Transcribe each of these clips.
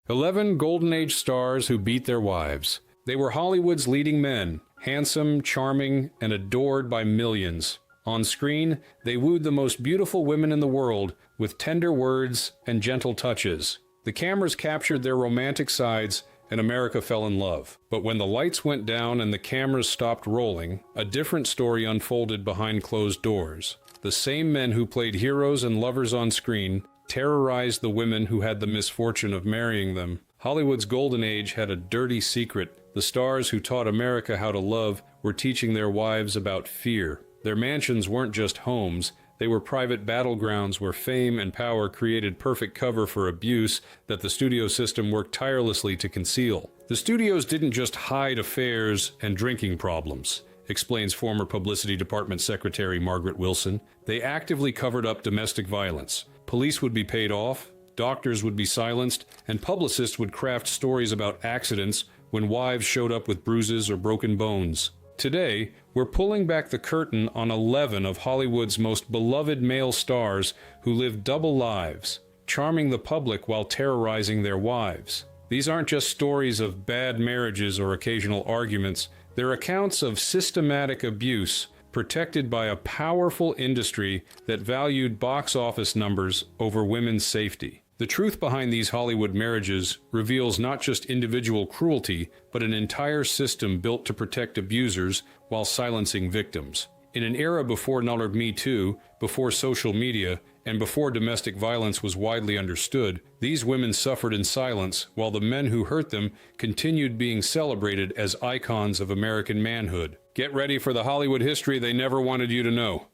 11 Golden Age stars who beat their wives. They were Hollywood's leading men, handsome, charming, and adored by millions. On screen, they wooed the most beautiful women in the world with tender words and gentle touches. The cameras captured their romantic sides, and America fell in love. But when the lights went down and the cameras stopped rolling, a different story unfolded behind closed doors. The same men who played heroes and lovers on screen terrorized the women who had the misfortune of marrying them. Hollywood's golden age had a dirty secret. The stars who taught America how to love were teaching their wives about fear. Their mansions weren't just homes, they were private battlegrounds where fame and power created perfect cover for abuse that the studio system worked tirelessly to conceal. The studios didn't just hide affairs and drinking problems, explains former Publicity Department Secretary Margaret Wilson. They actively covered up domestic violence. Police would be paid off, doctors would be silenced, and publicists would craft stories about accidents when wives showed up with bruises or broken bones. Today, we're pulling back the curtain on 11 of Hollywood's most beloved male stars who lived double lives, charming the public while terrorizing their wives. These aren't just stories of bad marriages or occasional arguments, they're accounts of systematic abuse protected by a powerful industry that valued box office numbers over women's safety. The truth behind these Hollywood marriages reveals not just individual cruelty, but an entire system built to protect abusers while silencing victims. In an era before Me Too, before social media, and before domestic violence was widely understood, these women suffered in silence while the men who hurt them continued being celebrated as icons of American manhood. Get ready for the Hollywood history they never wanted you to know.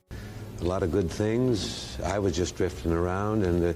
A lot of good things. I was just drifting around, and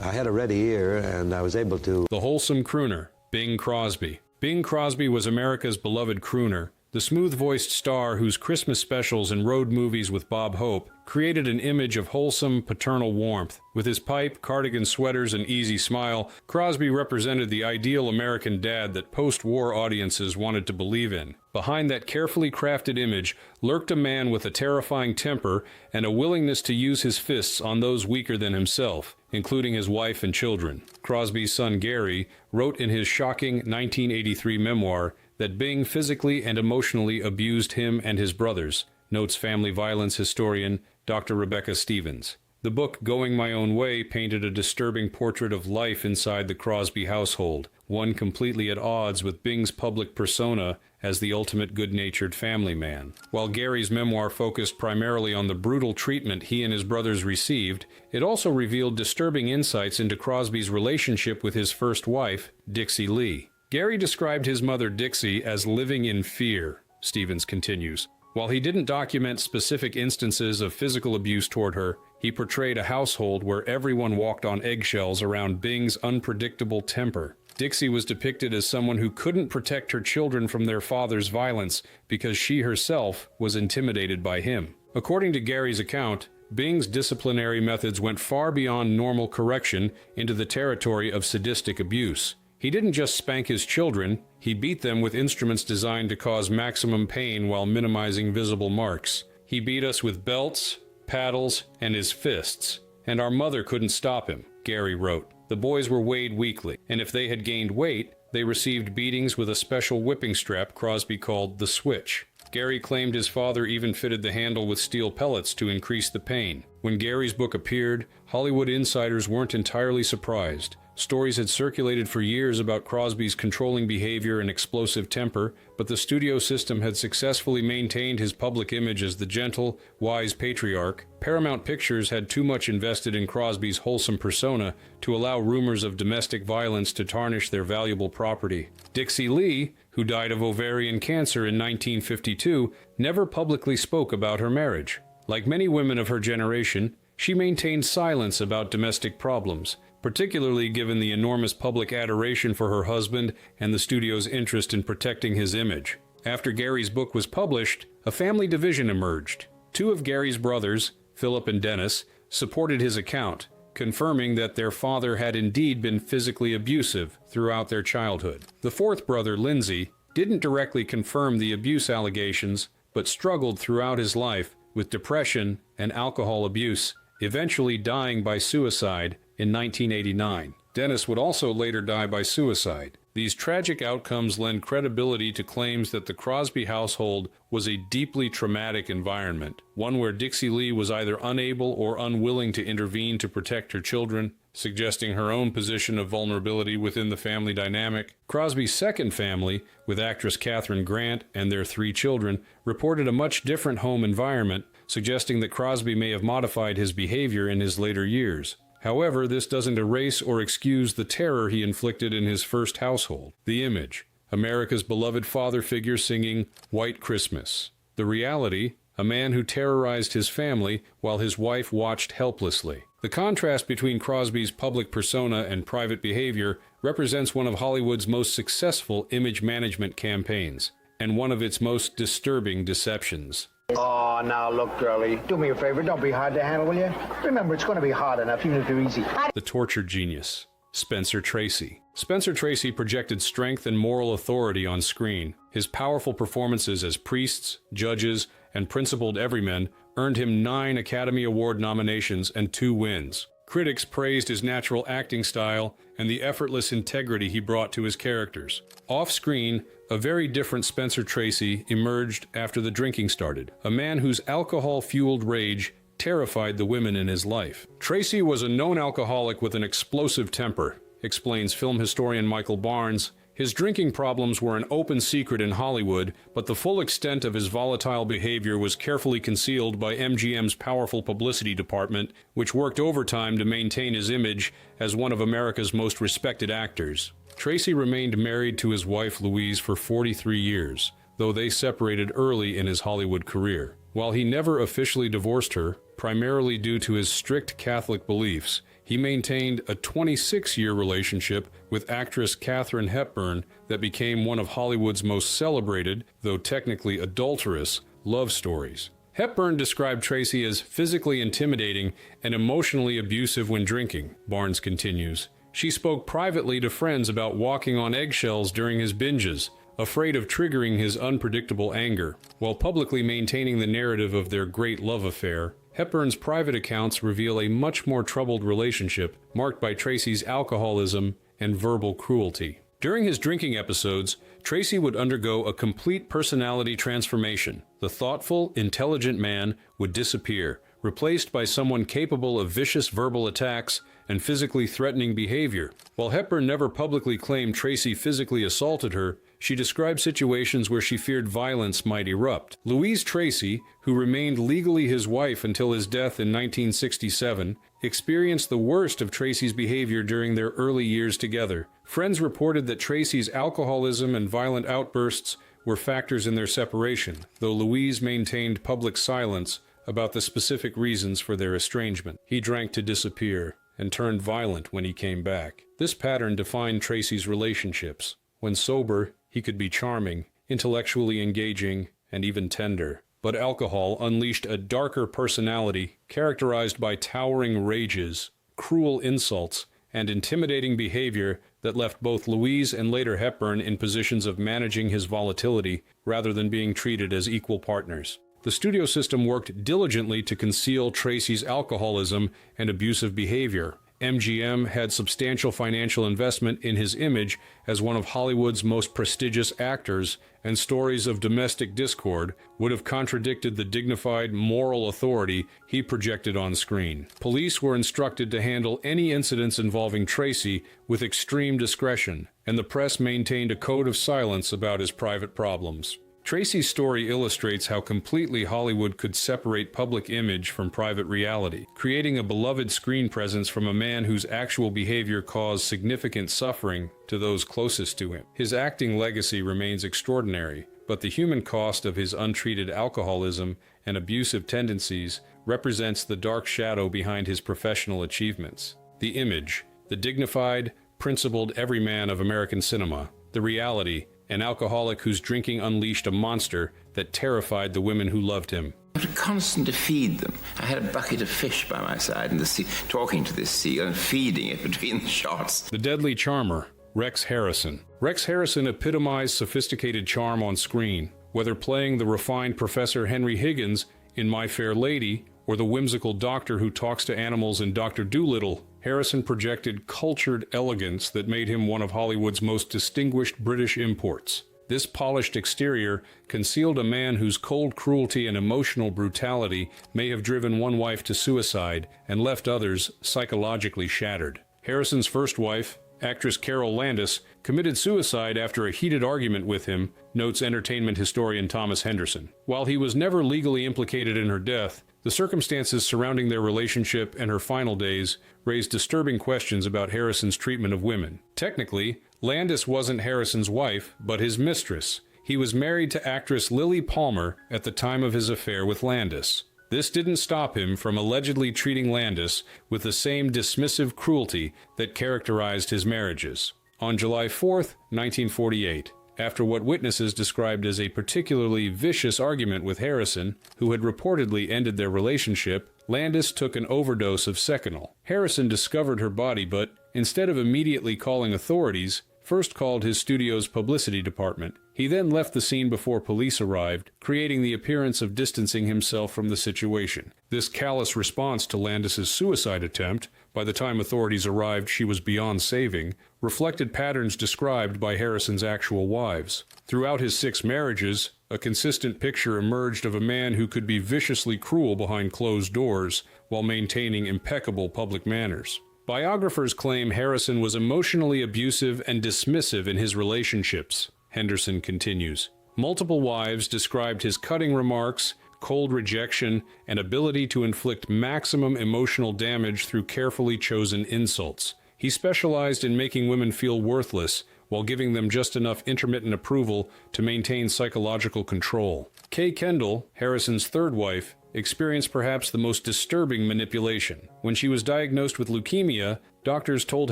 I had a ready ear, and I was able to... The wholesome crooner, Bing Crosby. Bing Crosby was America's beloved crooner, the smooth-voiced star whose Christmas specials and road movies with Bob Hope created an image of wholesome, paternal warmth. With his pipe, cardigan sweaters, and easy smile, Crosby represented the ideal American dad that post-war audiences wanted to believe in. Behind that carefully crafted image lurked a man with a terrifying temper and a willingness to use his fists on those weaker than himself, including his wife and children. Crosby's son Gary wrote in his shocking 1983 memoir that Bing physically and emotionally abused him and his brothers, notes family violence historian Dr. Rebecca Stevens. The book Going My Own Way painted a disturbing portrait of life inside the Crosby household, one completely at odds with Bing's public persona as the ultimate good-natured family man. While Gary's memoir focused primarily on the brutal treatment he and his brothers received, it also revealed disturbing insights into Crosby's relationship with his first wife, Dixie Lee. Gary described his mother Dixie as living in fear, Stevens continues. While he didn't document specific instances of physical abuse toward her, he portrayed a household where everyone walked on eggshells around Bing's unpredictable temper. Dixie was depicted as someone who couldn't protect her children from their father's violence because she herself was intimidated by him. According to Gary's account, Bing's disciplinary methods went far beyond normal correction into the territory of sadistic abuse. He didn't just spank his children, he beat them with instruments designed to cause maximum pain while minimizing visible marks. He beat us with belts, paddles, and his fists. And our mother couldn't stop him, Gary wrote. The boys were weighed weekly, and if they had gained weight, they received beatings with a special whipping strap Crosby called the switch. Gary claimed his father even fitted the handle with steel pellets to increase the pain. When Gary's book appeared, Hollywood insiders weren't entirely surprised. Stories had circulated for years about Crosby's controlling behavior and explosive temper, but the studio system had successfully maintained his public image as the gentle, wise patriarch. Paramount Pictures had too much invested in Crosby's wholesome persona to allow rumors of domestic violence to tarnish their valuable property. Dixie Lee, who died of ovarian cancer in 1952, never publicly spoke about her marriage. Like many women of her generation, she maintained silence about domestic problems, particularly given the enormous public adoration for her husband and the studio's interest in protecting his image. After Gary's book was published, a family division emerged. Two of Gary's brothers, Philip and Dennis, supported his account, confirming that their father had indeed been physically abusive throughout their childhood. The fourth brother, Lindsay, didn't directly confirm the abuse allegations, but struggled throughout his life with depression and alcohol abuse, eventually dying by suicide in 1989. Dennis would also later die by suicide. These tragic outcomes lend credibility to claims that the Crosby household was a deeply traumatic environment, one where Dixie Lee was either unable or unwilling to intervene to protect her children, suggesting her own position of vulnerability within the family dynamic. Crosby's second family, with actress Kathryn Grant and their 3 children, reported a much different home environment, suggesting that Crosby may have modified his behavior in his later years. However, this doesn't erase or excuse the terror he inflicted in his first household. The image: America's beloved father figure singing White Christmas. The reality: a man who terrorized his family while his wife watched helplessly. The contrast between Crosby's public persona and private behavior represents one of Hollywood's most successful image management campaigns, and one of its most disturbing deceptions. Oh, now look, girlie. Do me a favor. Don't be hard to handle, will you? Remember, it's going to be hard enough, even if they're easy. The tortured genius, Spencer Tracy. Spencer Tracy projected strength and moral authority on screen. His powerful performances as priests, judges, and principled everymen earned him 9 Academy Award nominations and 2 wins. Critics praised his natural acting style and the effortless integrity he brought to his characters. Off-screen, a very different Spencer Tracy emerged after the drinking started, a man whose alcohol-fueled rage terrified the women in his life. Tracy was a known alcoholic with an explosive temper, explains film historian Michael Barnes. His drinking problems were an open secret in Hollywood, but the full extent of his volatile behavior was carefully concealed by MGM's powerful publicity department, which worked overtime to maintain his image as one of America's most respected actors. Tracy remained married to his wife Louise for 43 years, though they separated early in his Hollywood career. While he never officially divorced her, primarily due to his strict Catholic beliefs, he maintained a 26-year relationship with actress Katharine Hepburn that became one of Hollywood's most celebrated, though technically adulterous, love stories. Hepburn described Tracy as physically intimidating and emotionally abusive when drinking, Barnes continues. She spoke privately to friends about walking on eggshells during his binges, afraid of triggering his unpredictable anger. While publicly maintaining the narrative of their great love affair, Hepburn's private accounts reveal a much more troubled relationship marked by Tracy's alcoholism and verbal cruelty. During his drinking episodes, Tracy would undergo a complete personality transformation. The thoughtful, intelligent man would disappear, replaced by someone capable of vicious verbal attacks and physically threatening behavior. While Hepburn never publicly claimed Tracy physically assaulted her, she described situations where she feared violence might erupt. Louise Tracy, who remained legally his wife until his death in 1967, experienced the worst of Tracy's behavior during their early years together. Friends reported that Tracy's alcoholism and violent outbursts were factors in their separation, though Louise maintained public silence about the specific reasons for their estrangement. He drank to disappear and turned violent when he came back. This pattern defined Tracy's relationships. When sober, he could be charming, intellectually engaging, and even tender. But alcohol unleashed a darker personality characterized by towering rages, cruel insults, and intimidating behavior that left both Louise and later Hepburn in positions of managing his volatility rather than being treated as equal partners. The studio system worked diligently to conceal Tracy's alcoholism and abusive behavior. MGM had substantial financial investment in his image as one of Hollywood's most prestigious actors, and stories of domestic discord would have contradicted the dignified moral authority he projected on screen. Police were instructed to handle any incidents involving Tracy with extreme discretion, and the press maintained a code of silence about his private problems. Tracy's story illustrates how completely Hollywood could separate public image from private reality, creating a beloved screen presence from a man whose actual behavior caused significant suffering to those closest to him. His acting legacy remains extraordinary, but the human cost of his untreated alcoholism and abusive tendencies represents the dark shadow behind his professional achievements. The image, the dignified, principled everyman of American cinema. The reality, an alcoholic whose drinking unleashed a monster that terrified the women who loved him. I had to constantly feed them. I had a bucket of fish by my side in the sea, talking to this seal and feeding it between the shots. The deadly charmer, Rex Harrison. Rex Harrison epitomized sophisticated charm on screen, whether playing the refined Professor Henry Higgins in My Fair Lady or the whimsical doctor who talks to animals in Dr. Dolittle, Harrison projected cultured elegance that made him one of Hollywood's most distinguished British imports. This polished exterior concealed a man whose cold cruelty and emotional brutality may have driven one wife to suicide and left others psychologically shattered. Harrison's first wife, actress Carol Landis, committed suicide after a heated argument with him, notes entertainment historian Thomas Henderson. While he was never legally implicated in her death, the circumstances surrounding their relationship and her final days raised disturbing questions about Harrison's treatment of women. Technically, Landis wasn't Harrison's wife, but his mistress. He was married to actress Lily Palmer at the time of his affair with Landis. This didn't stop him from allegedly treating Landis with the same dismissive cruelty that characterized his marriages. On July 4, 1948, after what witnesses described as a particularly vicious argument with Harrison, who had reportedly ended their relationship, Landis took an overdose of Seconal. Harrison discovered her body, but instead of immediately calling authorities, first called his studio's publicity department. He then left the scene before police arrived, creating the appearance of distancing himself from the situation. This callous response to Landis's suicide attempt, by the time authorities arrived she was beyond saving, reflected patterns described by Harrison's actual wives. Throughout his 6 marriages, a consistent picture emerged of a man who could be viciously cruel behind closed doors while maintaining impeccable public manners. Biographers claim Harrison was emotionally abusive and dismissive in his relationships, Henderson continues. Multiple wives described his cutting remarks, cold rejection, and ability to inflict maximum emotional damage through carefully chosen insults. He specialized in making women feel worthless while giving them just enough intermittent approval to maintain psychological control. Kay Kendall, Harrison's third wife, experienced perhaps the most disturbing manipulation. When she was diagnosed with leukemia, doctors told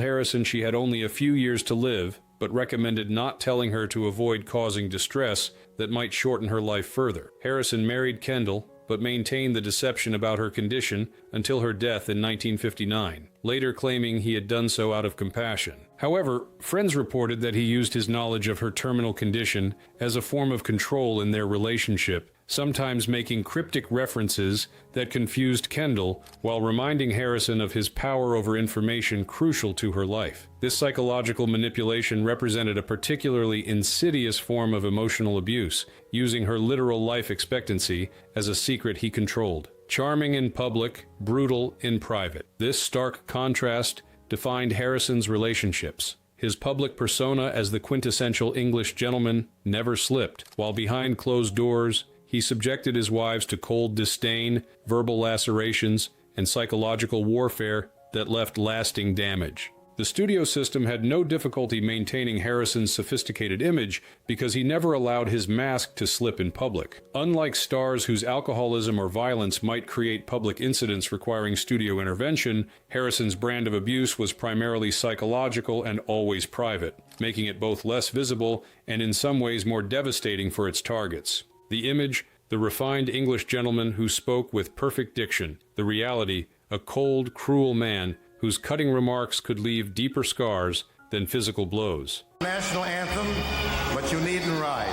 Harrison she had only a few years to live, but recommended not telling her to avoid causing distress that might shorten her life further. Harrison married Kendall, but maintained the deception about her condition until her death in 1959, later claiming he had done so out of compassion. However, friends reported that he used his knowledge of her terminal condition as a form of control in their relationship, sometimes making cryptic references that confused Kendall while reminding Harrison of his power over information crucial to her life. This psychological manipulation represented a particularly insidious form of emotional abuse, using her literal life expectancy as a secret he controlled. Charming in public, brutal in private. This stark contrast defined Harrison's relationships. His public persona as the quintessential English gentleman never slipped, while behind closed doors, he subjected his wives to cold disdain, verbal lacerations, and psychological warfare that left lasting damage. The studio system had no difficulty maintaining Harrison's sophisticated image because he never allowed his mask to slip in public. Unlike stars whose alcoholism or violence might create public incidents requiring studio intervention, Harrison's brand of abuse was primarily psychological and always private, making it both less visible and in some ways more devastating for its targets. The image, the refined English gentleman who spoke with perfect diction. The reality, a cold, cruel man whose cutting remarks could leave deeper scars than physical blows. National anthem, but you needn't rise.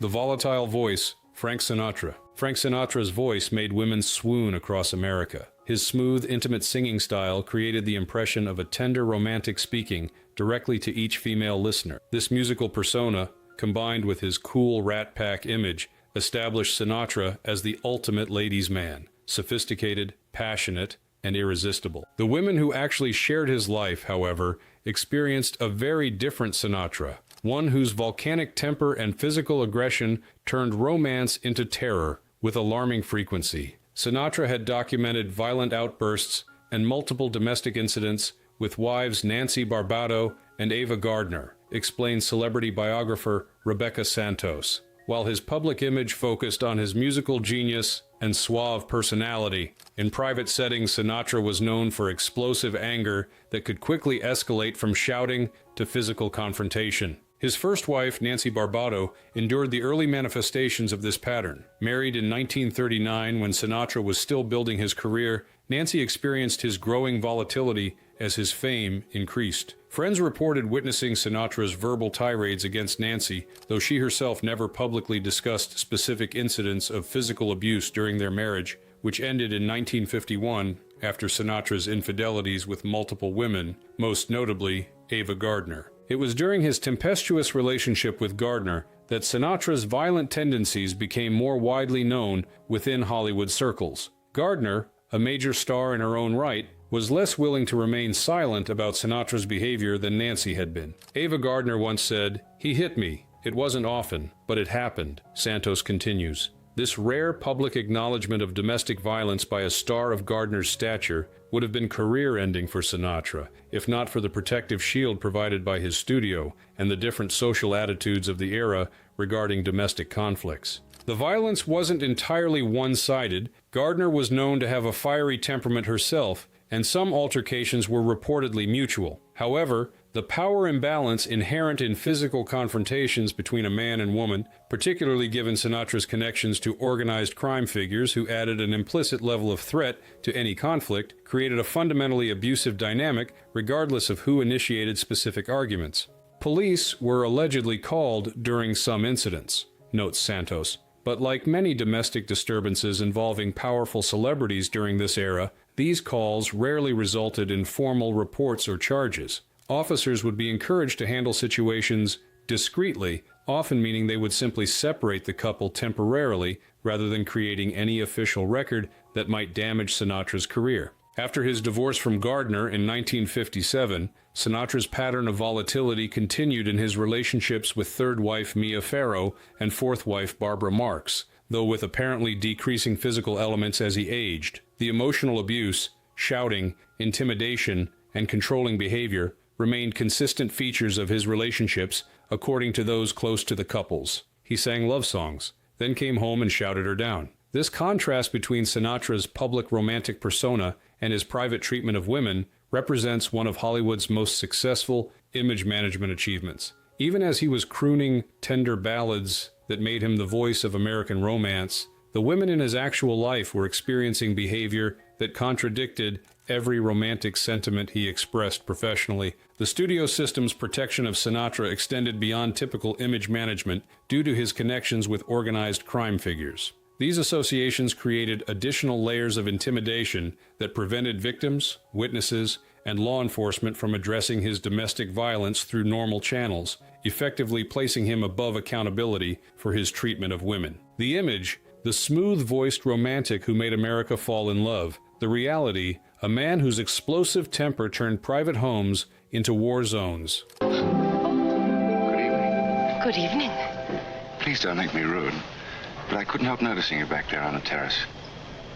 The volatile voice, Frank Sinatra. Frank Sinatra's voice made women swoon across America. His smooth, intimate singing style created the impression of a tender, romantic speaking directly to each female listener. This musical persona, combined with his cool Rat Pack image, established Sinatra as the ultimate ladies' man, sophisticated, passionate, and irresistible. The women who actually shared his life, however, experienced a very different Sinatra, one whose volcanic temper and physical aggression turned romance into terror with alarming frequency. Sinatra had documented violent outbursts and multiple domestic incidents with wives Nancy Barbado and Ava Gardner, explains celebrity biographer Rebecca Santos. While his public image focused on his musical genius and suave personality, in private settings Sinatra was known for explosive anger that could quickly escalate from shouting to physical confrontation. His first wife, Nancy Barbado, endured the early manifestations of this pattern. Married in 1939 when Sinatra was still building his career, Nancy experienced his growing volatility as his fame increased. Friends reported witnessing Sinatra's verbal tirades against Nancy, though she herself never publicly discussed specific incidents of physical abuse during their marriage, which ended in 1951 after Sinatra's infidelities with multiple women, most notably Ava Gardner. It was during his tempestuous relationship with Gardner that Sinatra's violent tendencies became more widely known within Hollywood circles. Gardner, a major star in her own right, was less willing to remain silent about Sinatra's behavior than Nancy had been. Ava Gardner once said, "He hit me. It wasn't often, but it happened." Santos continues. This rare public acknowledgement of domestic violence by a star of Gardner's stature would have been career-ending for Sinatra, if not for the protective shield provided by his studio and the different social attitudes of the era regarding domestic conflicts. The violence wasn't entirely one-sided. Gardner was known to have a fiery temperament herself, and some altercations were reportedly mutual. However, the power imbalance inherent in physical confrontations between a man and woman, particularly given Sinatra's connections to organized crime figures who added an implicit level of threat to any conflict, created a fundamentally abusive dynamic regardless of who initiated specific arguments. Police were allegedly called during some incidents, notes Santos. But like many domestic disturbances involving powerful celebrities during this era, these calls rarely resulted in formal reports or charges. Officers would be encouraged to handle situations discreetly, often meaning they would simply separate the couple temporarily rather than creating any official record that might damage Sinatra's career. After his divorce from Gardner in 1957, Sinatra's pattern of volatility continued in his relationships with third wife Mia Farrow and fourth wife Barbara Marx, though with apparently decreasing physical elements as he aged. The emotional abuse, shouting, intimidation, and controlling behavior remained consistent features of his relationships, according to those close to the couples. He sang love songs, then came home and shouted her down. This contrast between Sinatra's public romantic persona and his private treatment of women represents one of Hollywood's most successful image management achievements. Even as he was crooning tender ballads that made him the voice of American romance, the women in his actual life were experiencing behavior that contradicted every romantic sentiment he expressed professionally. The studio system's protection of Sinatra extended beyond typical image management due to his connections with organized crime figures. These associations created additional layers of intimidation that prevented victims, witnesses, and law enforcement from addressing his domestic violence through normal channels, effectively placing him above accountability for his treatment of women. The image, the smooth-voiced romantic who made America fall in love. The reality, a man whose explosive temper turned private homes into war zones. Good evening. Good evening. Please don't make me rude, but I couldn't help noticing you back there on the terrace.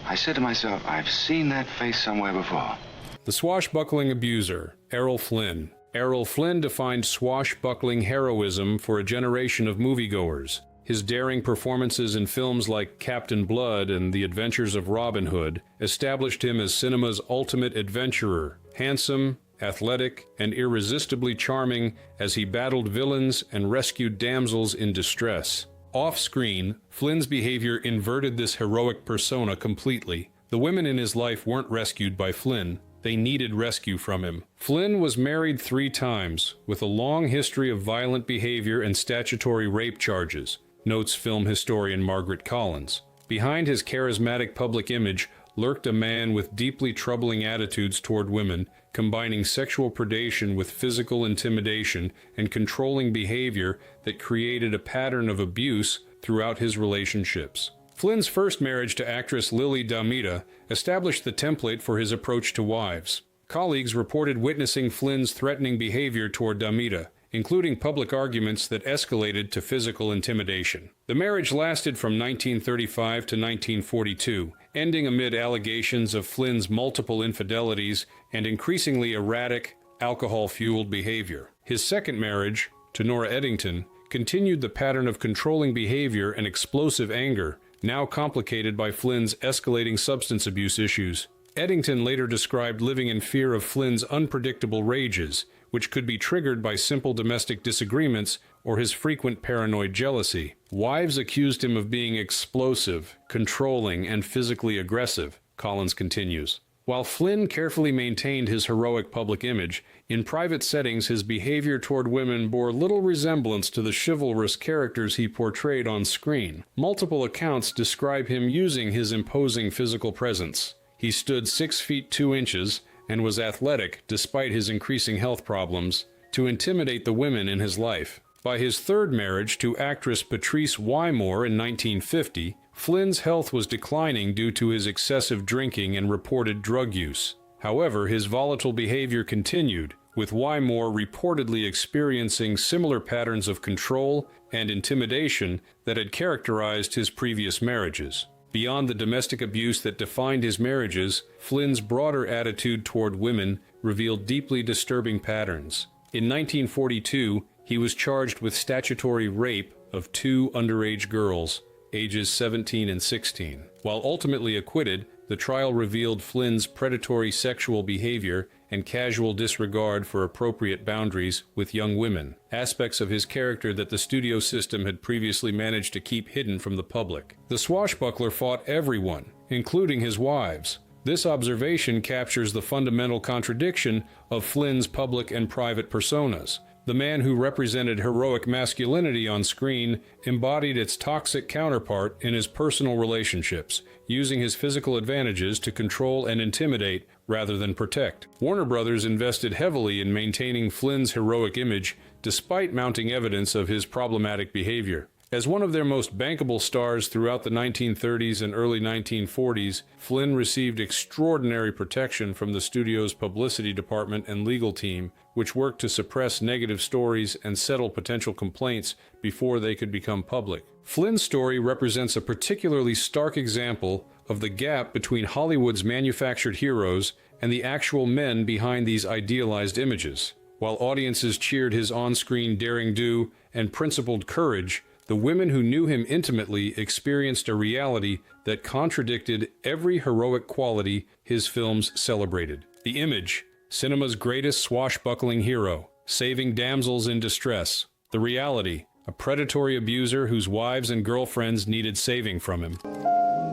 I said to myself, I've seen that face somewhere before. The swashbuckling abuser, Errol Flynn. Errol Flynn defined swashbuckling heroism for a generation of moviegoers. His daring performances in films like Captain Blood and The Adventures of Robin Hood established him as cinema's ultimate adventurer, handsome, athletic, and irresistibly charming as he battled villains and rescued damsels in distress. Off-screen, Flynn's behavior inverted this heroic persona completely. The women in his life weren't rescued by Flynn. They needed rescue from him. Flynn was married 3 times, with a long history of violent behavior and statutory rape charges, notes film historian Margaret Collins. Behind his charismatic public image lurked a man with deeply troubling attitudes toward women, combining sexual predation with physical intimidation and controlling behavior that created a pattern of abuse throughout his relationships. Flynn's first marriage to actress Lily Damita established the template for his approach to wives. Colleagues reported witnessing Flynn's threatening behavior toward Damita, including public arguments that escalated to physical intimidation. The marriage lasted from 1935 to 1942, ending amid allegations of Flynn's multiple infidelities and increasingly erratic, alcohol-fueled behavior. His second marriage, to Nora Eddington, continued the pattern of controlling behavior and explosive anger, now complicated by Flynn's escalating substance abuse issues. Eddington later described living in fear of Flynn's unpredictable rages, which could be triggered by simple domestic disagreements or his frequent paranoid jealousy. Wives accused him of being explosive, controlling, and physically aggressive, Collins continues. While Flynn carefully maintained his heroic public image, in private settings his behavior toward women bore little resemblance to the chivalrous characters he portrayed on screen. Multiple accounts describe him using his imposing physical presence. He stood 6 feet 2 inches and was athletic despite his increasing health problems to intimidate the women in his life. By his third marriage to actress Patrice Wymore in 1950, Flynn's health was declining due to his excessive drinking and reported drug use. However, his volatile behavior continued, with Wymore reportedly experiencing similar patterns of control and intimidation that had characterized his previous marriages. Beyond the domestic abuse that defined his marriages, Flynn's broader attitude toward women revealed deeply disturbing patterns. In 1942, he was charged with statutory rape of 2 underage girls, ages 17 and 16. While ultimately acquitted, the trial revealed Flynn's predatory sexual behavior and casual disregard for appropriate boundaries with young women, aspects of his character that the studio system had previously managed to keep hidden from the public. The swashbuckler fought everyone, including his wives. This observation captures the fundamental contradiction of Flynn's public and private personas. The man who represented heroic masculinity on screen embodied its toxic counterpart in his personal relationships, using his physical advantages to control and intimidate rather than protect. Warner Brothers invested heavily in maintaining Flynn's heroic image despite mounting evidence of his problematic behavior. As one of their most bankable stars throughout the 1930s and early 1940s, Flynn received extraordinary protection from the studio's publicity department and legal team, which worked to suppress negative stories and settle potential complaints before they could become public. Flynn's story represents a particularly stark example of the gap between Hollywood's manufactured heroes and the actual men behind these idealized images. While audiences cheered his on-screen daring-do and principled courage, the women who knew him intimately experienced a reality that contradicted every heroic quality his films celebrated. The Image, cinema's greatest swashbuckling hero, saving damsels in distress. The Reality, a predatory abuser whose wives and girlfriends needed saving from him.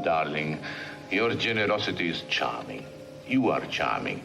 Darling, your generosity is charming. You are charming.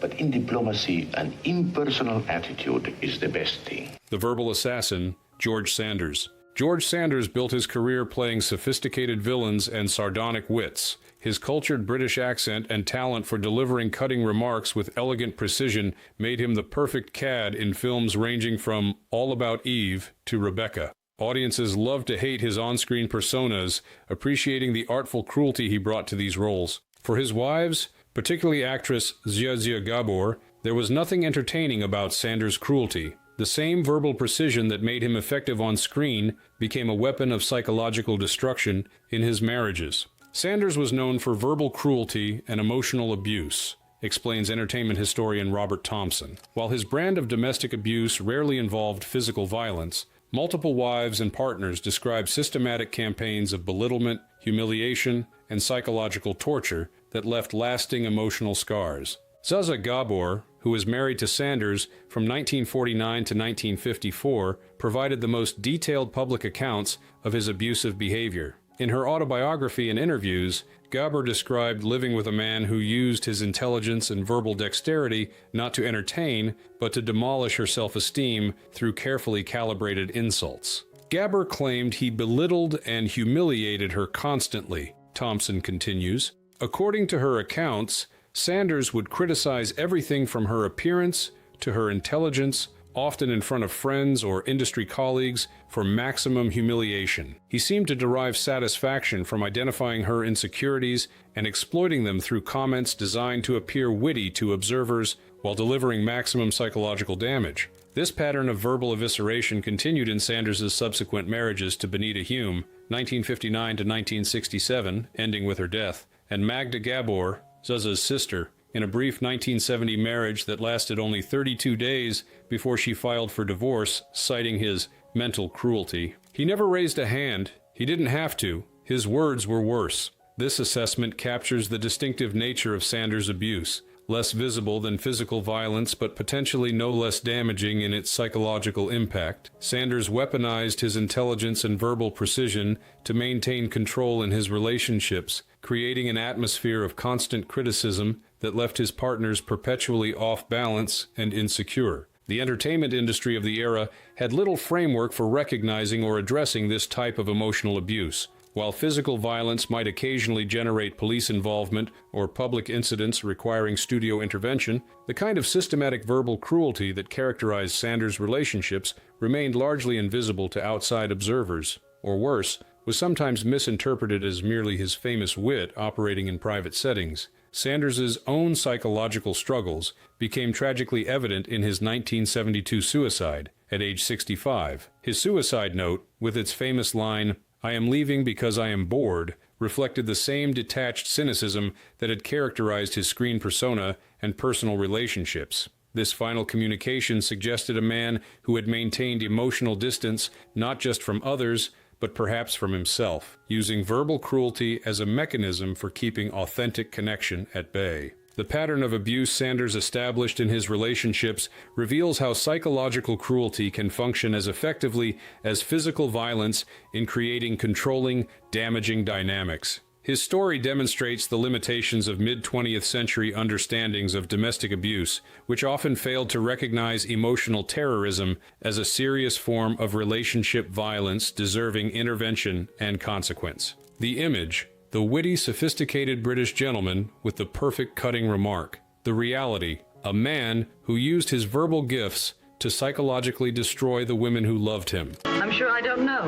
But in diplomacy, an impersonal attitude is the best thing. The Verbal Assassin, George Sanders. George Sanders built his career playing sophisticated villains and sardonic wits. His cultured British accent and talent for delivering cutting remarks with elegant precision made him the perfect cad in films ranging from All About Eve to Rebecca. Audiences loved to hate his on-screen personas, appreciating the artful cruelty he brought to these roles. For his wives, particularly actress Zia Zia Gabor, there was nothing entertaining about Sanders' cruelty. The same verbal precision that made him effective on screen became a weapon of psychological destruction in his marriages. Sanders was known for verbal cruelty and emotional abuse, explains entertainment historian Robert Thompson. While his brand of domestic abuse rarely involved physical violence, multiple wives and partners describe systematic campaigns of belittlement, humiliation, and psychological torture that left lasting emotional scars. Zaza Gabor, who was married to Sanders from 1949 to 1954, provided the most detailed public accounts of his abusive behavior. In her autobiography and interviews, Gabor described living with a man who used his intelligence and verbal dexterity not to entertain, but to demolish her self-esteem through carefully calibrated insults. Gabor claimed he belittled and humiliated her constantly, Thompson continues. According to her accounts, Sanders would criticize everything from her appearance to her intelligence, often in front of friends or industry colleagues, for maximum humiliation. He seemed to derive satisfaction from identifying her insecurities and exploiting them through comments designed to appear witty to observers while delivering maximum psychological damage. This pattern of verbal evisceration continued in Sanders' subsequent marriages to Benita Hume, 1959 to 1967, ending with her death, and Magda Gabor, Zaza's sister, in a brief 1970 marriage that lasted only 32 days before she filed for divorce, citing his mental cruelty. He never raised a hand. He didn't have to. His words were worse. This assessment captures the distinctive nature of Sanders' abuse. less visible than physical violence but potentially no less damaging in its psychological impact. Sanders weaponized his intelligence and verbal precision to maintain control in his relationships, creating an atmosphere of constant criticism that left his partners perpetually off balance and insecure. The entertainment industry of the era had little framework for recognizing or addressing this type of emotional abuse. While physical violence might occasionally generate police involvement or public incidents requiring studio intervention, the kind of systematic verbal cruelty that characterized Sanders' relationships remained largely invisible to outside observers, or worse, was sometimes misinterpreted as merely his famous wit operating in private settings. Sanders' own psychological struggles became tragically evident in his 1972 suicide at age 65. His suicide note, with its famous line, "I am leaving because I am bored," reflected the same detached cynicism that had characterized his screen persona and personal relationships. This final communication suggested a man who had maintained emotional distance not just from others, but perhaps from himself, using verbal cruelty as a mechanism for keeping authentic connection at bay. The pattern of abuse Sanders established in his relationships reveals how psychological cruelty can function as effectively as physical violence in creating controlling, damaging dynamics. His story demonstrates the limitations of mid-20th century understandings of domestic abuse, which often failed to recognize emotional terrorism as a serious form of relationship violence deserving intervention and consequence. The image, the witty, sophisticated British gentleman with the perfect cutting remark. The reality, a man who used his verbal gifts to psychologically destroy the women who loved him. I'm sure I don't know.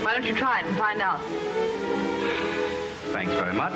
Why don't you try it and find out? Thanks very much.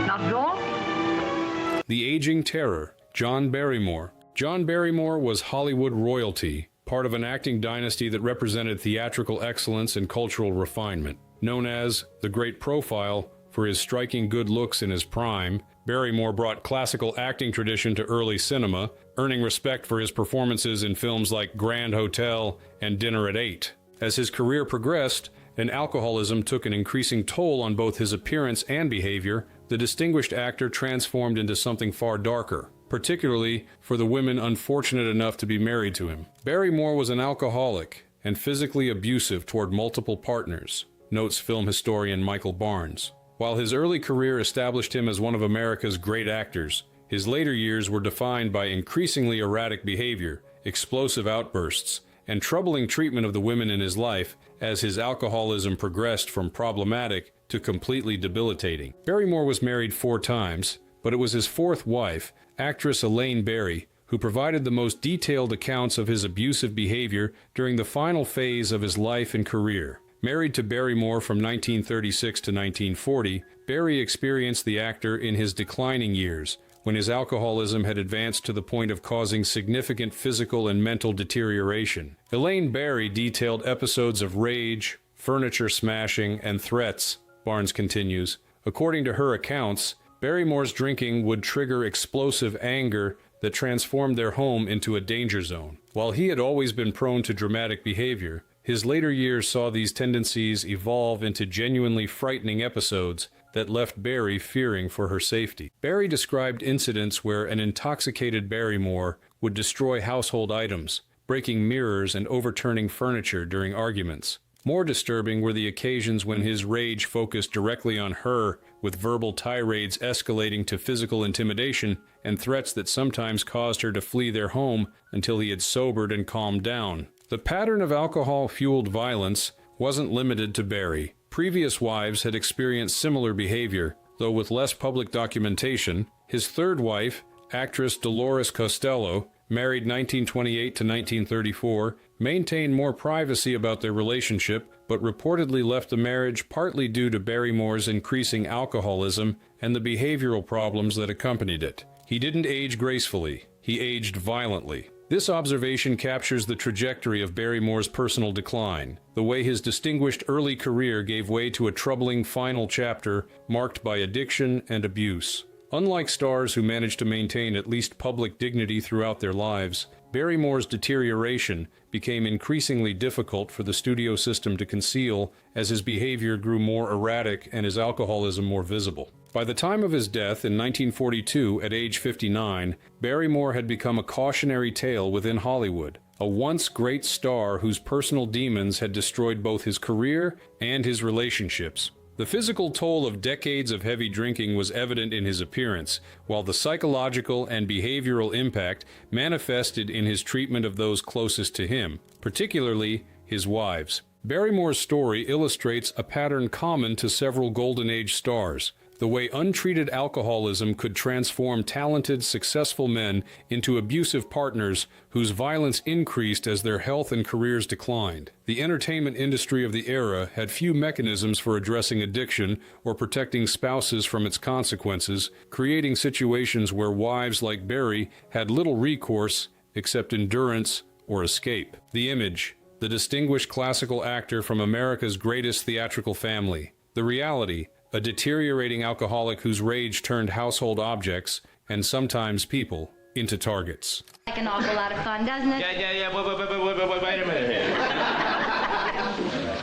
Not at all? The Aging Terror, John Barrymore. John Barrymore was Hollywood royalty, part of an acting dynasty that represented theatrical excellence and cultural refinement. Known as the Great Profile for his striking good looks in his prime, Barrymore brought classical acting tradition to early cinema, earning respect for his performances in films like Grand Hotel and Dinner at 8. As his career progressed, and alcoholism took an increasing toll on both his appearance and behavior, the distinguished actor transformed into something far darker, particularly for the women unfortunate enough to be married to him. Barrymore was an alcoholic and physically abusive toward multiple partners, notes film historian Michael Barnes. While his early career established him as one of America's great actors, his later years were defined by increasingly erratic behavior, explosive outbursts, and troubling treatment of the women in his life as his alcoholism progressed from problematic to completely debilitating. Barrymore was married 4 times, but it was his 4th wife, actress Elaine Barry, who provided the most detailed accounts of his abusive behavior during the final phase of his life and career. Married to Barrymore from 1936 to 1940, Barry experienced the actor in his declining years, when his alcoholism had advanced to the point of causing significant physical and mental deterioration. Elaine Barry detailed episodes of rage, furniture smashing, and threats, Barnes continues. According to her accounts, Barrymore's drinking would trigger explosive anger that transformed their home into a danger zone. While he had always been prone to dramatic behavior, his later years saw these tendencies evolve into genuinely frightening episodes that left Barry fearing for her safety. Barry described incidents where an intoxicated Barrymore would destroy household items, breaking mirrors and overturning furniture during arguments. More disturbing were the occasions when his rage focused directly on her, with verbal tirades escalating to physical intimidation and threats that sometimes caused her to flee their home until he had sobered and calmed down. The pattern of alcohol-fueled violence wasn't limited to Barry. Previous wives had experienced similar behavior, though with less public documentation. His 3rd wife, actress Dolores Costello, married 1928 to 1934, maintained more privacy about their relationship, but reportedly left the marriage partly due to Barrymore's increasing alcoholism and the behavioral problems that accompanied it. He didn't age gracefully, he aged violently. This observation captures the trajectory of Barrymore's personal decline, the way his distinguished early career gave way to a troubling final chapter marked by addiction and abuse. Unlike stars who managed to maintain at least public dignity throughout their lives, Barrymore's deterioration became increasingly difficult for the studio system to conceal as his behavior grew more erratic and his alcoholism more visible. By the time of his death in 1942, at age 59, Barrymore had become a cautionary tale within Hollywood, a once great star whose personal demons had destroyed both his career and his relationships. The physical toll of decades of heavy drinking was evident in his appearance, while the psychological and behavioral impact manifested in his treatment of those closest to him, particularly his wives. Barrymore's story illustrates a pattern common to several Golden Age stars: the way untreated alcoholism could transform talented, successful men into abusive partners whose violence increased as their health and careers declined. The entertainment industry of the era had few mechanisms for addressing addiction or protecting spouses from its consequences, creating situations where wives like Barry had little recourse except endurance or escape. The image: the distinguished classical actor from America's greatest theatrical family. The reality: a deteriorating alcoholic whose rage turned household objects, and sometimes people, into targets. Like an awful lot of fun, doesn't it? Yeah. Wait a minute here.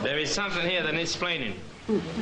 There is something here that needs explaining.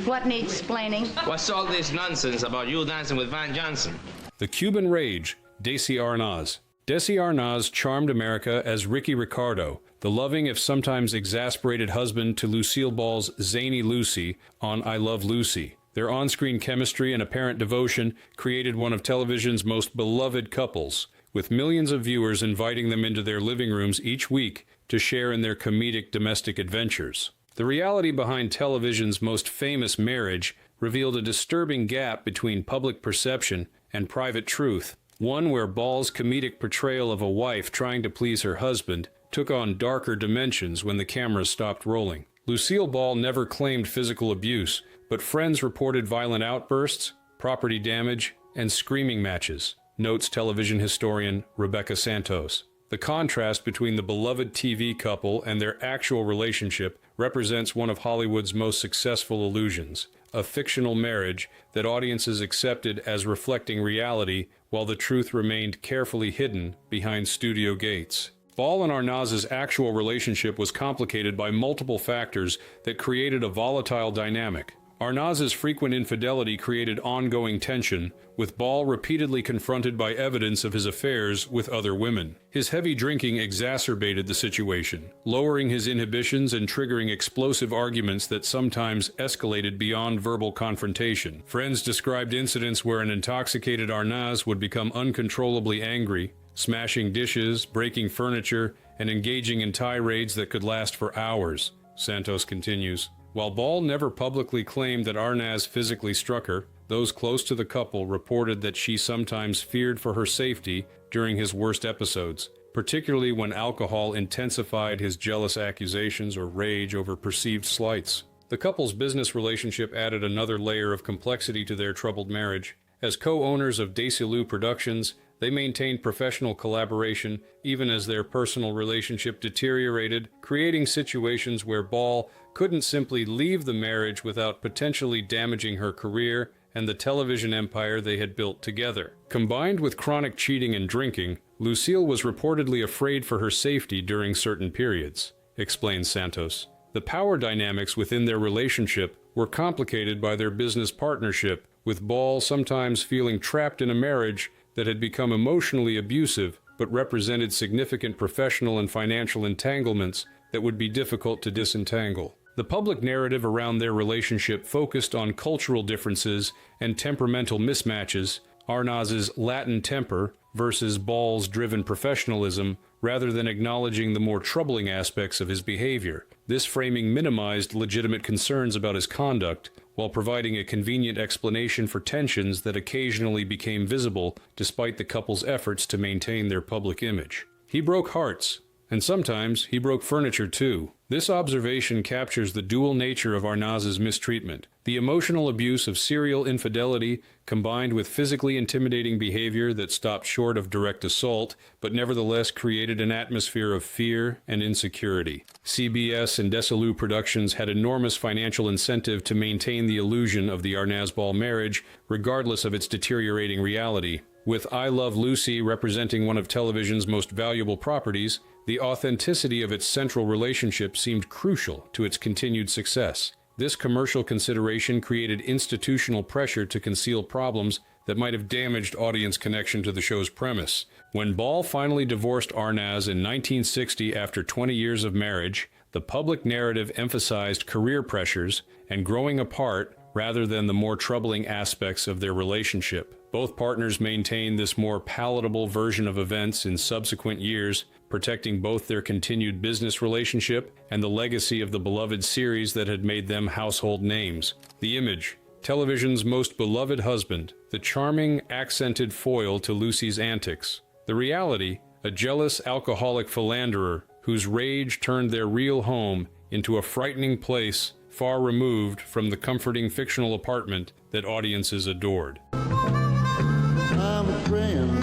What needs explaining? What's all this nonsense about you dancing with Van Johnson? The Cuban Rage, Desi Arnaz. Desi Arnaz charmed America as Ricky Ricardo, the loving if sometimes exasperated husband to Lucille Ball's zany Lucy on I Love Lucy. Their on-screen chemistry and apparent devotion created one of television's most beloved couples, with millions of viewers inviting them into their living rooms each week to share in their comedic domestic adventures. The reality behind television's most famous marriage revealed a disturbing gap between public perception and private truth, one where Ball's comedic portrayal of a wife trying to please her husband took on darker dimensions when the cameras stopped rolling. Lucille Ball never claimed physical abuse, but friends reported violent outbursts, property damage, and screaming matches, notes television historian Rebecca Santos. The contrast between the beloved TV couple and their actual relationship represents one of Hollywood's most successful illusions, a fictional marriage that audiences accepted as reflecting reality while the truth remained carefully hidden behind studio gates. Ball and Arnaz's actual relationship was complicated by multiple factors that created a volatile dynamic. Arnaz's frequent infidelity created ongoing tension, with Ball repeatedly confronted by evidence of his affairs with other women. His heavy drinking exacerbated the situation, lowering his inhibitions and triggering explosive arguments that sometimes escalated beyond verbal confrontation. Friends described incidents where an intoxicated Arnaz would become uncontrollably angry, smashing dishes, breaking furniture, and engaging in tirades that could last for hours, Santos continues. While Ball never publicly claimed that Arnaz physically struck her, those close to the couple reported that she sometimes feared for her safety during his worst episodes, particularly when alcohol intensified his jealous accusations or rage over perceived slights. The couple's business relationship added another layer of complexity to their troubled marriage. As co-owners of Desilu Productions, they maintained professional collaboration even as their personal relationship deteriorated, creating situations where Ball couldn't simply leave the marriage without potentially damaging her career and the television empire they had built together. Combined with chronic cheating and drinking, Lucille was reportedly afraid for her safety during certain periods, explains Santos. The power dynamics within their relationship were complicated by their business partnership, with Ball sometimes feeling trapped in a marriage that had become emotionally abusive but represented significant professional and financial entanglements that would be difficult to disentangle. The public narrative around their relationship focused on cultural differences and temperamental mismatches, Arnaz's Latin temper versus Ball's driven professionalism, rather than acknowledging the more troubling aspects of his behavior. This framing minimized legitimate concerns about his conduct, while providing a convenient explanation for tensions that occasionally became visible despite the couple's efforts to maintain their public image. He broke hearts, and sometimes he broke furniture too. This observation captures the dual nature of Arnaz's mistreatment. The emotional abuse of serial infidelity combined with physically intimidating behavior that stopped short of direct assault, but nevertheless created an atmosphere of fear and insecurity. CBS and Desilu Productions had enormous financial incentive to maintain the illusion of the Arnaz-Ball marriage, regardless of its deteriorating reality. With I Love Lucy representing one of television's most valuable properties, the authenticity of its central relationship seemed crucial to its continued success. This commercial consideration created institutional pressure to conceal problems that might have damaged audience connection to the show's premise. When Ball finally divorced Arnaz in 1960 after 20 years of marriage, the public narrative emphasized career pressures and growing apart rather than the more troubling aspects of their relationship. Both partners maintained this more palatable version of events in subsequent years, protecting both their continued business relationship and the legacy of the beloved series that had made them household names. The image, television's most beloved husband, the charming, accented foil to Lucy's antics. The reality, a jealous alcoholic philanderer whose rage turned their real home into a frightening place far removed from the comforting fictional apartment that audiences adored. I'm praying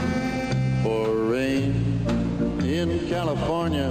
for rain in California.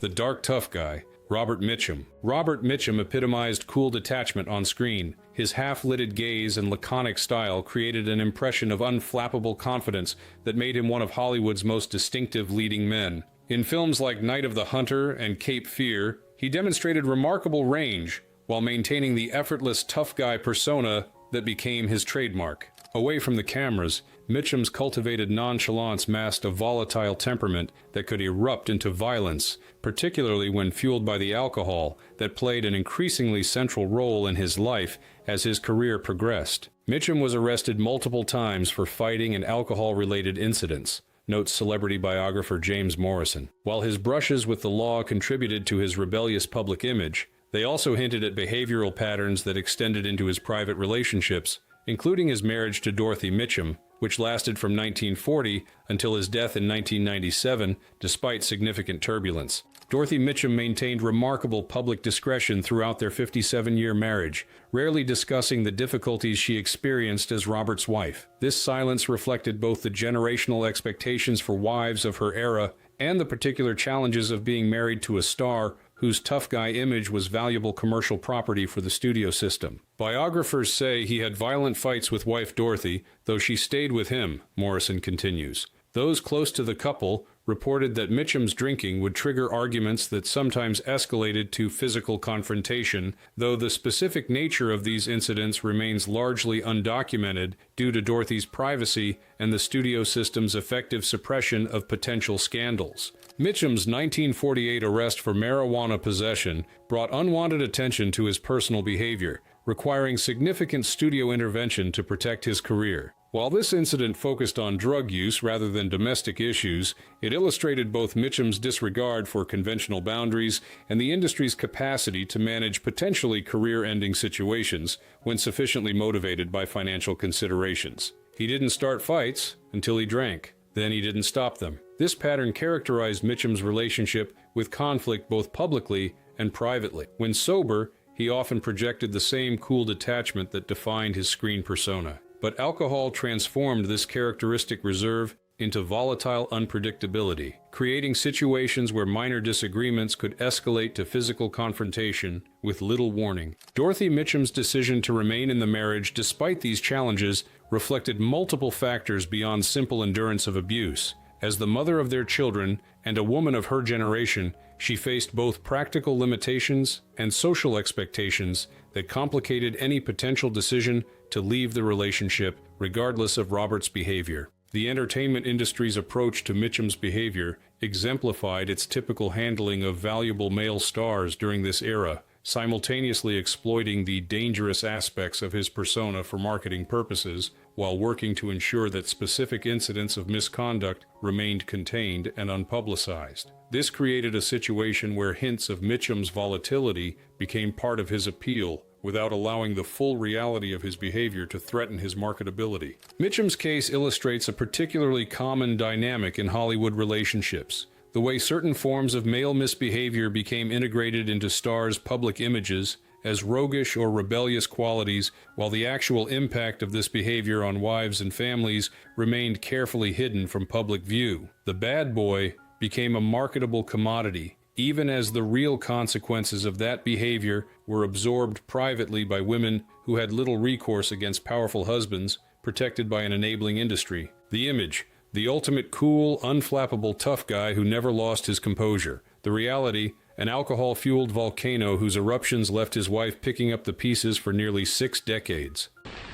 The dark tough guy, Robert Mitchum. Robert Mitchum epitomized cool detachment on screen. His half-lidded gaze and laconic style created an impression of unflappable confidence that made him one of Hollywood's most distinctive leading men. In films like Night of the Hunter and Cape Fear, he demonstrated remarkable range while maintaining the effortless tough guy persona that became his trademark. Away from the cameras, Mitchum's cultivated nonchalance masked a volatile temperament that could erupt into violence, particularly when fueled by the alcohol that played an increasingly central role in his life as his career progressed. Mitchum was arrested multiple times for fighting and alcohol-related incidents, notes celebrity biographer James Morrison. While his brushes with the law contributed to his rebellious public image, they also hinted at behavioral patterns that extended into his private relationships, including his marriage to Dorothy Mitchum, which lasted from 1940 until his death in 1997, despite significant turbulence. Dorothy Mitchum maintained remarkable public discretion throughout their 57-year marriage, rarely discussing the difficulties she experienced as Robert's wife. This silence reflected both the generational expectations for wives of her era and the particular challenges of being married to a star whose tough guy image was valuable commercial property for the studio system. Biographers say he had violent fights with wife Dorothy, though she stayed with him, Morrison continues. Those close to the couple reported that Mitchum's drinking would trigger arguments that sometimes escalated to physical confrontation, though the specific nature of these incidents remains largely undocumented due to Dorothy's privacy and the studio system's effective suppression of potential scandals. Mitchum's 1948 arrest for marijuana possession brought unwanted attention to his personal behavior, requiring significant studio intervention to protect his career. While this incident focused on drug use rather than domestic issues, it illustrated both Mitchum's disregard for conventional boundaries and the industry's capacity to manage potentially career-ending situations when sufficiently motivated by financial considerations. He didn't start fights until he drank. Then he didn't stop them. This pattern characterized Mitchum's relationship with conflict both publicly and privately. When sober, he often projected the same cool detachment that defined his screen persona. But alcohol transformed this characteristic reserve into volatile unpredictability, creating situations where minor disagreements could escalate to physical confrontation with little warning. Dorothy Mitchum's decision to remain in the marriage despite these challenges reflected multiple factors beyond simple endurance of abuse. As the mother of their children and a woman of her generation, she faced both practical limitations and social expectations that complicated any potential decision to leave the relationship, regardless of Robert's behavior. The entertainment industry's approach to Mitchum's behavior exemplified its typical handling of valuable male stars during this era, simultaneously exploiting the dangerous aspects of his persona for marketing purposes, while working to ensure that specific incidents of misconduct remained contained and unpublicized. This created a situation where hints of Mitchum's volatility became part of his appeal, without allowing the full reality of his behavior to threaten his marketability. Mitchum's case illustrates a particularly common dynamic in Hollywood relationships: the way certain forms of male misbehavior became integrated into stars' public images as roguish or rebellious qualities, while the actual impact of this behavior on wives and families remained carefully hidden from public view. The bad boy became a marketable commodity, even as the real consequences of that behavior were absorbed privately by women who had little recourse against powerful husbands protected by an enabling industry. The image, the ultimate cool, unflappable tough guy who never lost his composure. The reality, an alcohol-fueled volcano whose eruptions left his wife picking up the pieces for nearly 6 decades.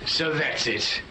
So that's it.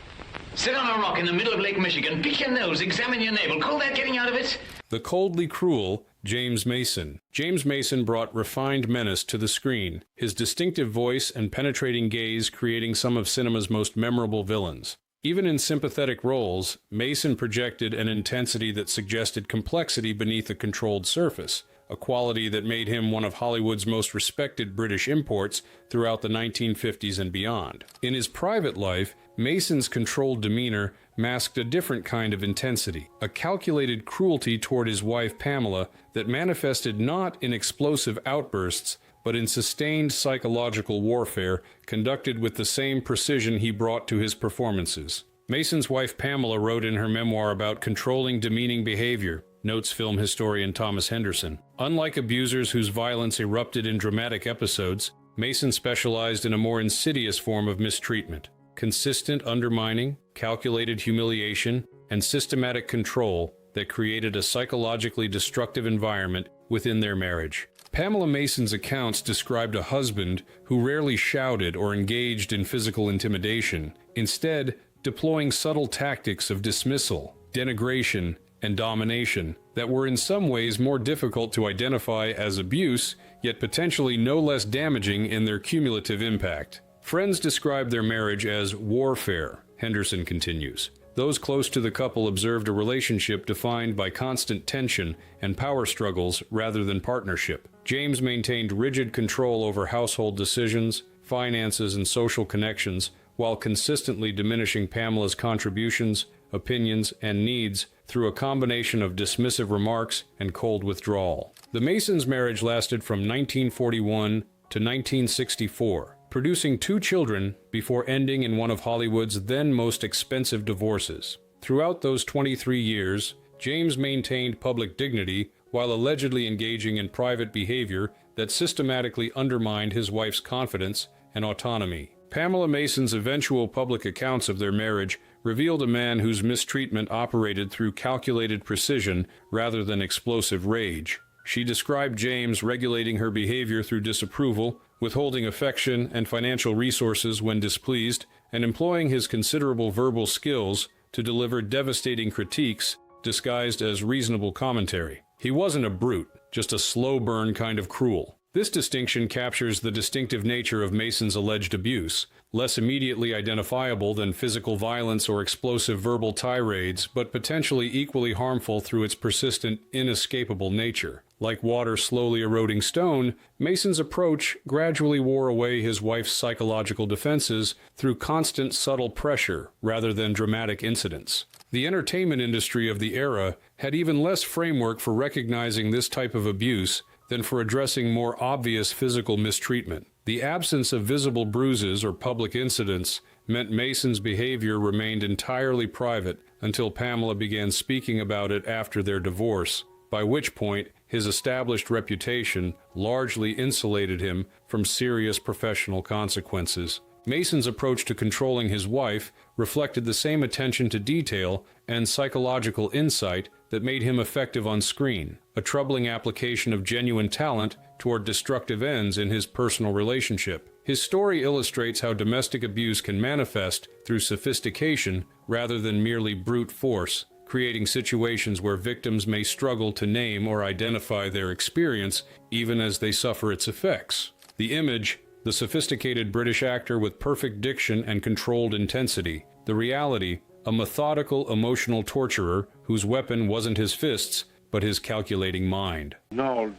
Sit on a rock in the middle of Lake Michigan, pick your nose, examine your navel. Call that getting out of it? The coldly cruel James Mason. James Mason brought refined menace to the screen, his distinctive voice and penetrating gaze creating some of cinema's most memorable villains. Even in sympathetic roles, Mason projected an intensity that suggested complexity beneath a controlled surface, a quality that made him one of Hollywood's most respected British imports throughout the 1950s and beyond. In his private life, Mason's controlled demeanor masked a different kind of intensity, a calculated cruelty toward his wife Pamela that manifested not in explosive outbursts, but in sustained psychological warfare conducted with the same precision he brought to his performances. Mason's wife Pamela wrote in her memoir about controlling demeaning behavior, notes film historian Thomas Henderson. Unlike abusers whose violence erupted in dramatic episodes, Mason specialized in a more insidious form of mistreatment. Consistent undermining, calculated humiliation, and systematic control that created a psychologically destructive environment within their marriage. Pamela Mason's accounts described a husband who rarely shouted or engaged in physical intimidation, instead deploying subtle tactics of dismissal, denigration, and domination that were in some ways more difficult to identify as abuse, yet potentially no less damaging in their cumulative impact. Friends described their marriage as warfare, Henderson continues. Those close to the couple observed a relationship defined by constant tension and power struggles rather than partnership. James maintained rigid control over household decisions, finances, and social connections, while consistently diminishing Pamela's contributions, opinions, and needs through a combination of dismissive remarks and cold withdrawal. The Masons' marriage lasted from 1941 to 1964. Producing 2 children before ending in one of Hollywood's then most expensive divorces. Throughout those 23 years, James maintained public dignity while allegedly engaging in private behavior that systematically undermined his wife's confidence and autonomy. Pamela Mason's eventual public accounts of their marriage revealed a man whose mistreatment operated through calculated precision rather than explosive rage. She described James regulating her behavior through disapproval, withholding affection and financial resources when displeased, and employing his considerable verbal skills to deliver devastating critiques disguised as reasonable commentary. He wasn't a brute, just a slow burn kind of cruel. This distinction captures the distinctive nature of Mason's alleged abuse, less immediately identifiable than physical violence or explosive verbal tirades, but potentially equally harmful through its persistent, inescapable nature. Like water slowly eroding stone, Mason's approach gradually wore away his wife's psychological defenses through constant subtle pressure rather than dramatic incidents. The entertainment industry of the era had even less framework for recognizing this type of abuse than for addressing more obvious physical mistreatment. The absence of visible bruises or public incidents meant Mason's behavior remained entirely private until Pamela began speaking about it after their divorce, by which point his established reputation largely insulated him from serious professional consequences. Mason's approach to controlling his wife reflected the same attention to detail and psychological insight that made him effective on screen, a troubling application of genuine talent toward destructive ends in his personal relationship. His story illustrates how domestic abuse can manifest through sophistication rather than merely brute force, creating situations where victims may struggle to name or identify their experience even as they suffer its effects. The image, the sophisticated British actor with perfect diction and controlled intensity. The reality, a methodical, emotional torturer whose weapon wasn't his fists, but his calculating mind. No.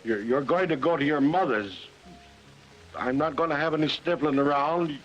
You're going to go to your mother's. I'm not going to have any sniffling around.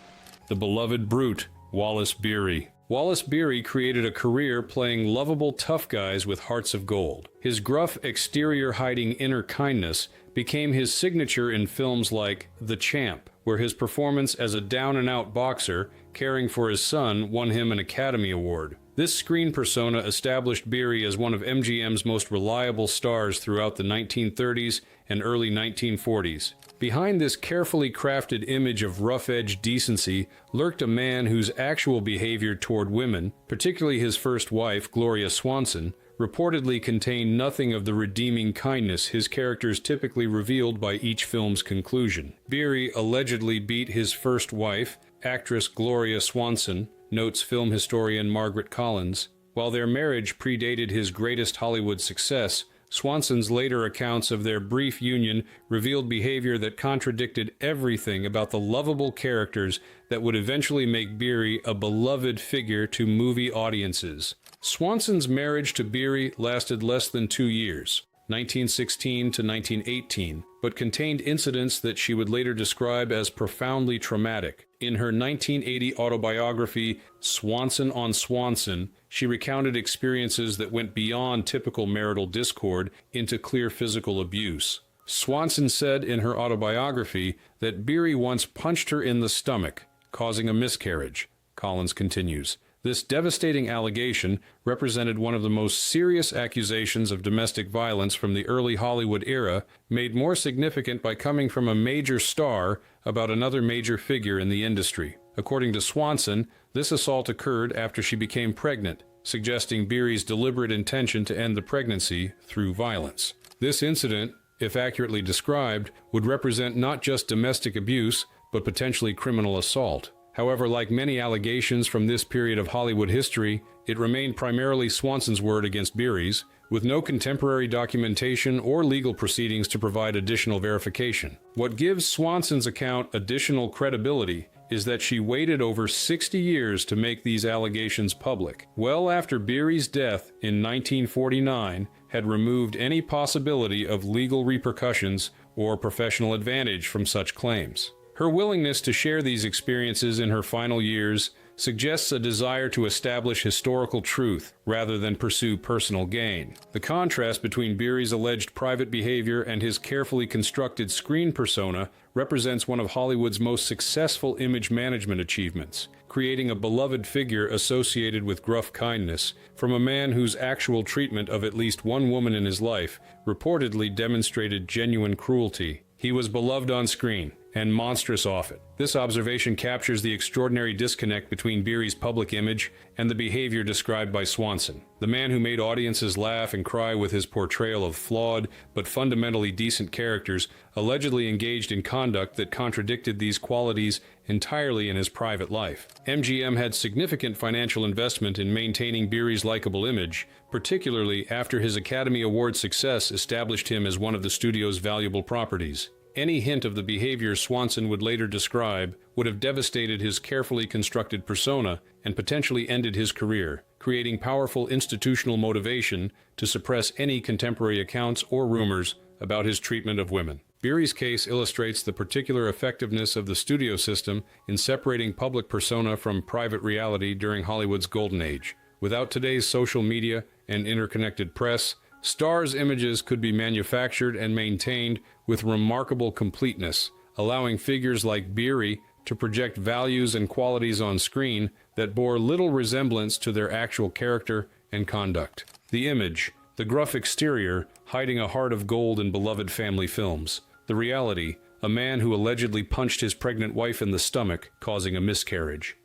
The beloved brute, Wallace Beery. Wallace Beery created a career playing lovable tough guys with hearts of gold. His gruff exterior hiding inner kindness became his signature in films like The Champ, where his performance as a down-and-out boxer caring for his son won him an Academy Award. This screen persona established Beery as one of MGM's most reliable stars throughout the 1930s and early 1940s. Behind this carefully crafted image of rough-edged decency lurked a man whose actual behavior toward women, particularly his first wife, Gloria Swanson, reportedly contained nothing of the redeeming kindness his characters typically revealed by each film's conclusion. Beery allegedly beat his first wife, actress Gloria Swanson, notes film historian Margaret Collins. While their marriage predated his greatest Hollywood success, Swanson's later accounts of their brief union revealed behavior that contradicted everything about the lovable characters that would eventually make Beery a beloved figure to movie audiences. Swanson's marriage to Beery lasted less than 2 years, 1916 to 1918, but contained incidents that she would later describe as profoundly traumatic. In her 1980 autobiography, Swanson on Swanson, she recounted experiences that went beyond typical marital discord into clear physical abuse. Swanson said in her autobiography that Beery once punched her in the stomach, causing a miscarriage. Collins continues, "This devastating allegation represented one of the most serious accusations of domestic violence from the early Hollywood era, made more significant by coming from a major star about another major figure in the industry." According to Swanson, this assault occurred after she became pregnant, suggesting Beery's deliberate intention to end the pregnancy through violence. This incident, if accurately described, would represent not just domestic abuse, but potentially criminal assault. However, like many allegations from this period of Hollywood history, it remained primarily Swanson's word against Beery's, with no contemporary documentation or legal proceedings to provide additional verification. What gives Swanson's account additional credibility is that she waited over 60 years to make these allegations public, well after Beery's death in 1949 had removed any possibility of legal repercussions or professional advantage from such claims. Her willingness to share these experiences in her final years suggests a desire to establish historical truth rather than pursue personal gain. The contrast between Beery's alleged private behavior and his carefully constructed screen persona represents one of Hollywood's most successful image management achievements, creating a beloved figure associated with gruff kindness from a man whose actual treatment of at least one woman in his life reportedly demonstrated genuine cruelty. He was beloved on screen and monstrous off it. This observation captures the extraordinary disconnect between Beery's public image and the behavior described by Swanson. The man who made audiences laugh and cry with his portrayal of flawed but fundamentally decent characters allegedly engaged in conduct that contradicted these qualities entirely in his private life. MGM had significant financial investment in maintaining Beery's likable image, particularly after his Academy Award success established him as one of the studio's valuable properties. Any hint of the behavior Swanson would later describe would have devastated his carefully constructed persona and potentially ended his career, creating powerful institutional motivation to suppress any contemporary accounts or rumors about his treatment of women. Beery's case illustrates the particular effectiveness of the studio system in separating public persona from private reality during Hollywood's golden age. Without today's social media and interconnected press, stars' images could be manufactured and maintained with remarkable completeness, allowing figures like Beery to project values and qualities on screen that bore little resemblance to their actual character and conduct. The image, the gruff exterior, hiding a heart of gold in beloved family films. The reality, a man who allegedly punched his pregnant wife in the stomach, causing a miscarriage.